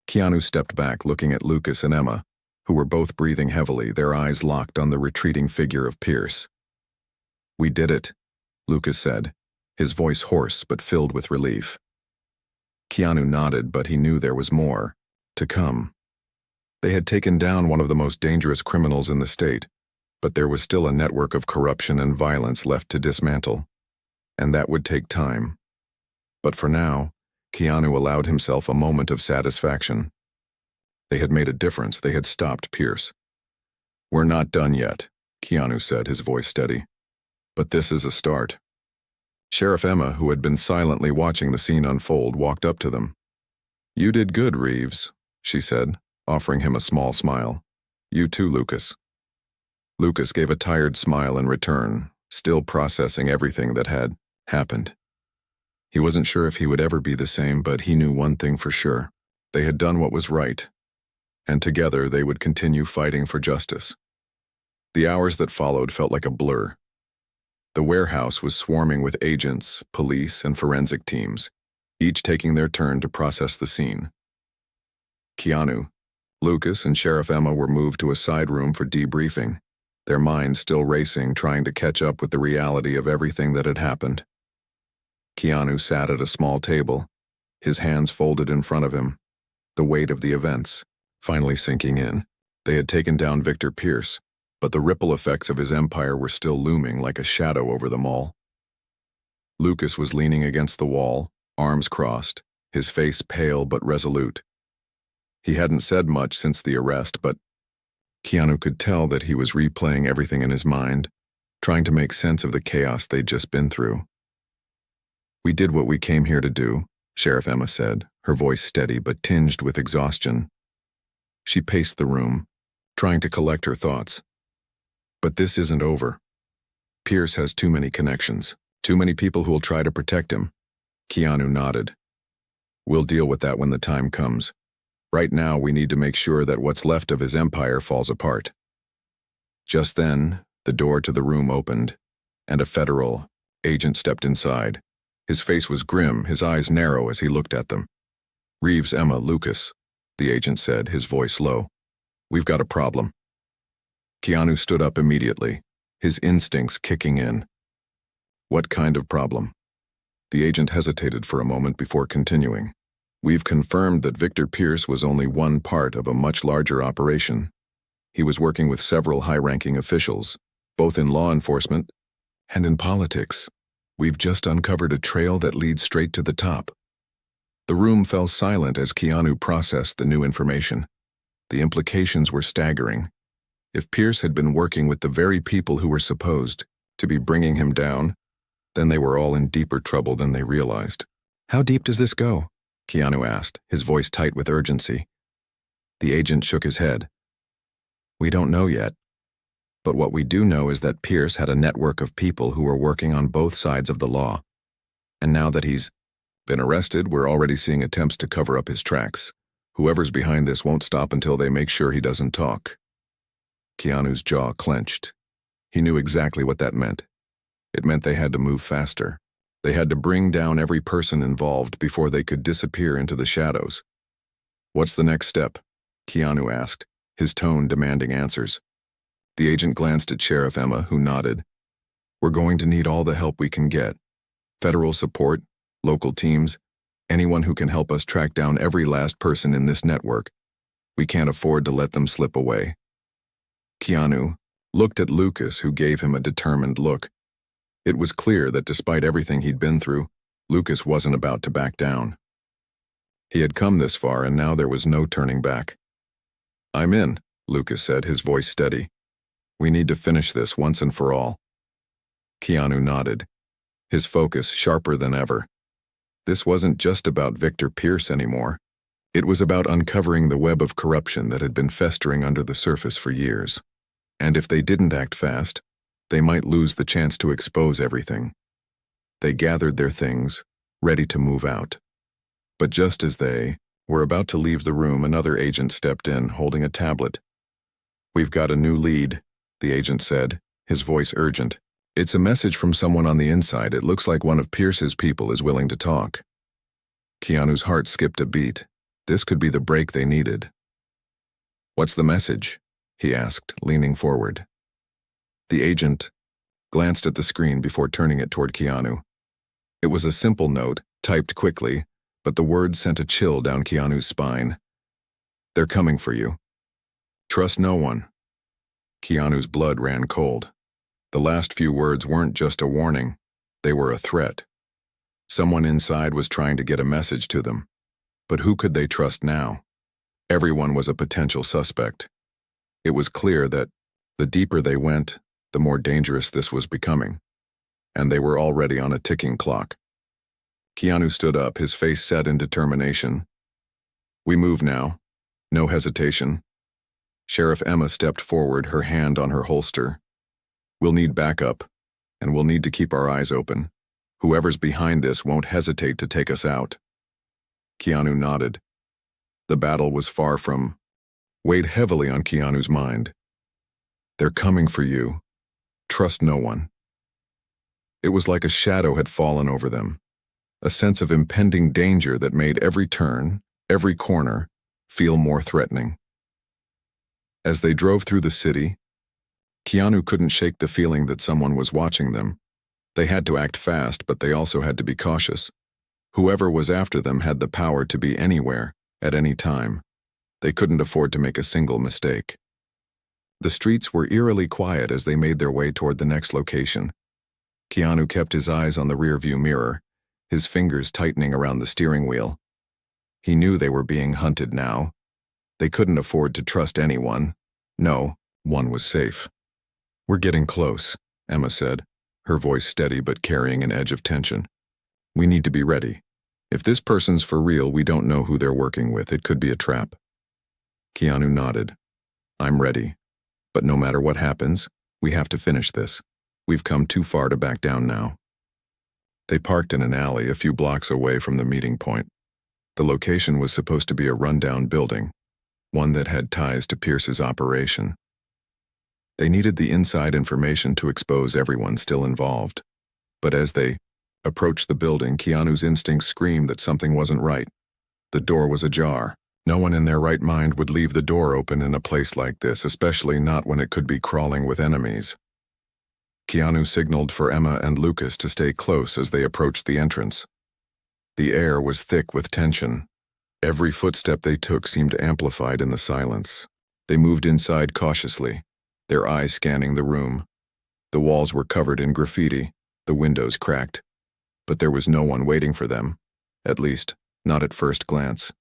Speaker 1: Keanu stepped back, looking at Lucas and Emma, who were both breathing heavily, their eyes locked on the retreating figure of Pierce. "We did it," Lucas said, his voice hoarse but filled with relief. Keanu nodded, but he knew there was more to come. They had taken down one of the most dangerous criminals in the state, but there was still a network of corruption and violence left to dismantle, and that would take time. But for now, Keanu allowed himself a moment of satisfaction. They had made a difference. They had stopped Pierce. "We're not done yet," Keanu said, his voice steady. "But this is a start." Sheriff Emma, who had been silently watching the scene unfold, walked up to them. "You did good, Reeves," she said, offering him a small smile. "You too, Lucas." Lucas gave a tired smile in return, still processing everything that had happened. He wasn't sure if he would ever be the same, but he knew one thing for sure. They had done what was right, and together they would continue fighting for justice. The hours that followed felt like a blur. The warehouse was swarming with agents, police, and forensic teams, each taking their turn to process the scene. Keanu, Lucas, and Sheriff Emma were moved to a side room for debriefing, their minds still racing, trying to catch up with the reality of everything that had happened. Keanu sat at a small table, his hands folded in front of him, the weight of the events finally sinking in. They had taken down Victor Pierce, but the ripple effects of his empire were still looming like a shadow over them all. Lucas was leaning against the wall, arms crossed, his face pale but resolute. He hadn't said much since the arrest, but Keanu could tell that he was replaying everything in his mind, trying to make sense of the chaos they'd just been through. "We did what we came here to do," Sheriff Emma said, her voice steady but tinged with exhaustion. She paced the room, trying to collect her thoughts. "But this isn't over. Pierce has too many connections, too many people who will try to protect him." Keanu nodded. "We'll deal with that when the time comes. Right now, we need to make sure that what's left of his empire falls apart." Just then, the door to the room opened, and a federal agent stepped inside. His face was grim, his eyes narrow as he looked at them. "Reeves, Emma, Lucas," the agent said, his voice low. "We've got a problem." Keanu stood up immediately, his instincts kicking in. "What kind of problem?" The agent hesitated for a moment before continuing. "We've confirmed that Victor Pierce was only one part of a much larger operation. He was working with several high-ranking officials, both in law enforcement and in politics. We've just uncovered a trail that leads straight to the top." The room fell silent as Keanu processed the new information. The implications were staggering. If Pierce had been working with the very people who were supposed to be bringing him down, then they were all in deeper trouble than they realized. "How deep does this go?" Keanu asked, his voice tight with urgency. The agent shook his head. "We don't know yet. But what we do know is that Pierce had a network of people who were working on both sides of the law. And now that he's been arrested, we're already seeing attempts to cover up his tracks. Whoever's behind this won't stop until they make sure he doesn't talk." Keanu's jaw clenched. He knew exactly what that meant. It meant they had to move faster. They had to bring down every person involved before they could disappear into the shadows. "What's the next step?" Keanu asked, his tone demanding answers. The agent glanced at Sheriff Emma, who nodded. "We're going to need all the help we can get. Federal support, local teams, anyone who can help us track down every last person in this network. We can't afford to let them slip away." Keanu looked at Lucas, who gave him a determined look. It was clear that despite everything he'd been through, Lucas wasn't about to back down. He had come this far, and now there was no turning back. "I'm in," Lucas said, his voice steady. "We need to finish this once and for all." Keanu nodded, his focus sharper than ever. This wasn't just about Victor Pierce anymore. It was about uncovering the web of corruption that had been festering under the surface for years. And if they didn't act fast, they might lose the chance to expose everything. They gathered their things, ready to move out. But just as they were about to leave the room, another agent stepped in, holding a tablet. "We've got a new lead," the agent said, his voice urgent. "It's a message from someone on the inside. It looks like one of Pierce's people is willing to talk." Keanu's heart skipped a beat. This could be the break they needed. "What's the message?" he asked, leaning forward. The agent glanced at the screen before turning it toward Keanu. It was a simple note, typed quickly, but the words sent a chill down Keanu's spine. "They're coming for you. Trust no one." Keanu's blood ran cold. The last few words weren't just a warning, they were a threat. Someone inside was trying to get a message to them. But who could they trust now? Everyone was a potential suspect. It was clear that the deeper they went, the more dangerous this was becoming. And they were already on a ticking clock. Keanu stood up, his face set in determination. "We move now. No hesitation." Sheriff Emma stepped forward, her hand on her holster. "We'll need backup, and we'll need to keep our eyes open. Whoever's behind this won't hesitate to take us out." Keanu nodded. The battle was far from weighed heavily on Keanu's mind. "They're coming for you. Trust no one." It was like a shadow had fallen over them, a sense of impending danger that made every turn, every corner, feel more threatening. As they drove through the city, Keanu couldn't shake the feeling that someone was watching them. They had to act fast, but they also had to be cautious. Whoever was after them had the power to be anywhere, at any time. They couldn't afford to make a single mistake. The streets were eerily quiet as they made their way toward the next location. Keanu kept his eyes on the rearview mirror, his fingers tightening around the steering wheel. He knew they were being hunted now. They couldn't afford to trust anyone. No, one was safe. "We're getting close," Emma said, her voice steady but carrying an edge of tension. "We need to be ready. If this person's for real, we don't know who they're working with. It could be a trap." Keanu nodded. "I'm ready. But no matter what happens, we have to finish this. We've come too far to back down now." They parked in an alley a few blocks away from the meeting point. The location was supposed to be a rundown building, one that had ties to Pierce's operation. They needed the inside information to expose everyone still involved. But as they approached the building, Keanu's instincts screamed that something wasn't right. The door was ajar. No one in their right mind would leave the door open in a place like this, especially not when it could be crawling with enemies. Keanu signaled for Emma and Lucas to stay close as they approached the entrance. The air was thick with tension. Every footstep they took seemed amplified in the silence. They moved inside cautiously, their eyes scanning the room. The walls were covered in graffiti, the windows cracked. But there was no one waiting for them, at least, not at first glance.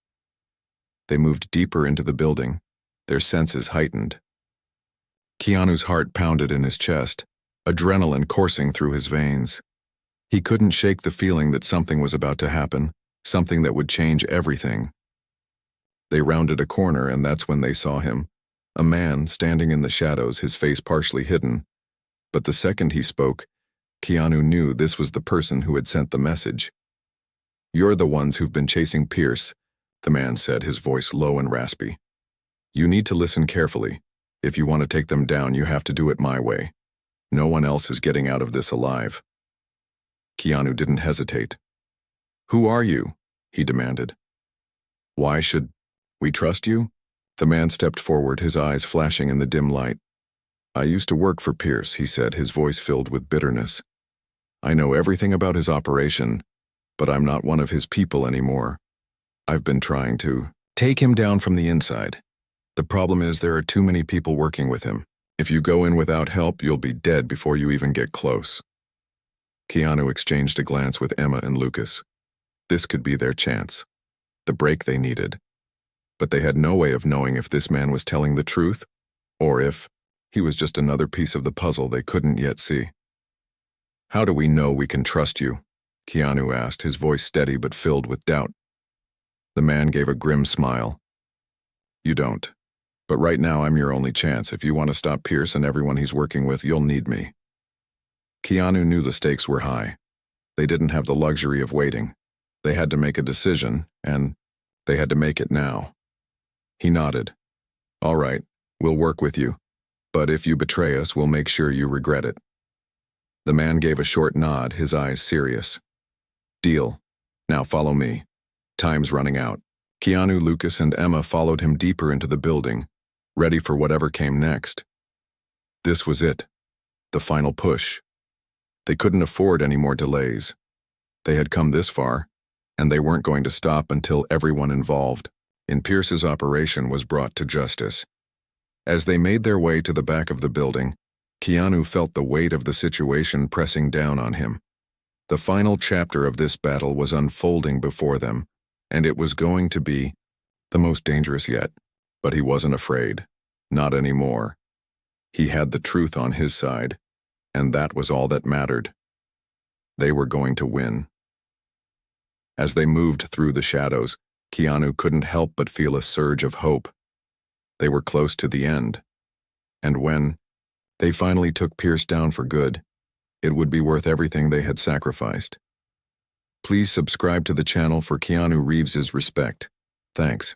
Speaker 1: They moved deeper into the building, their senses heightened. Keanu's heart pounded in his chest, adrenaline coursing through his veins. He couldn't shake the feeling that something was about to happen, something that would change everything. They rounded a corner, and that's when they saw him, a man standing in the shadows, his face partially hidden. But the second he spoke, Keanu knew this was the person who had sent the message. "You're the ones who've been chasing Pierce," the man said, his voice low and raspy. "You need to listen carefully. If you want to take them down, you have to do it my way. No one else is getting out of this alive." Keanu didn't hesitate. "Who are you?" he demanded. "Why should we trust you?" The man stepped forward, his eyes flashing in the dim light. "I used to work for Pierce," he said, his voice filled with bitterness. "I know everything about his operation, but I'm not one of his people anymore. I've been trying to take him down from the inside. The problem is there are too many people working with him. If you go in without help, you'll be dead before you even get close." Keanu exchanged a glance with Emma and Lucas. This could be their chance, the break they needed. But they had no way of knowing if this man was telling the truth, or if he was just another piece of the puzzle they couldn't yet see. "How do we know we can trust you?" Keanu asked, his voice steady but filled with doubt. The man gave a grim smile. "You don't. But right now I'm your only chance. If you want to stop Pierce and everyone he's working with, you'll need me." Keanu knew the stakes were high. They didn't have the luxury of waiting. They had to make a decision, and they had to make it now. He nodded. "All right, we'll work with you. But if you betray us, we'll make sure you regret it." The man gave a short nod, his eyes serious. "Deal. Now follow me." Time's running out. Keanu, Lucas, and Emma followed him deeper into the building, ready for whatever came next. This was it. The final push. They couldn't afford any more delays. They had come this far, and they weren't going to stop until everyone involved in Pierce's operation was brought to justice. As they made their way to the back of the building, Keanu felt the weight of the situation pressing down on him. The final chapter of this battle was unfolding before them, and it was going to be the most dangerous yet. But he wasn't afraid. Not anymore. He had the truth on his side, and that was all that mattered. They were going to win. As they moved through the shadows, Keanu couldn't help but feel a surge of hope. They were close to the end. And when they finally took Pierce down for good, it would be worth everything they had sacrificed. Please subscribe to the channel for Keanu Reeves's respect. Thanks.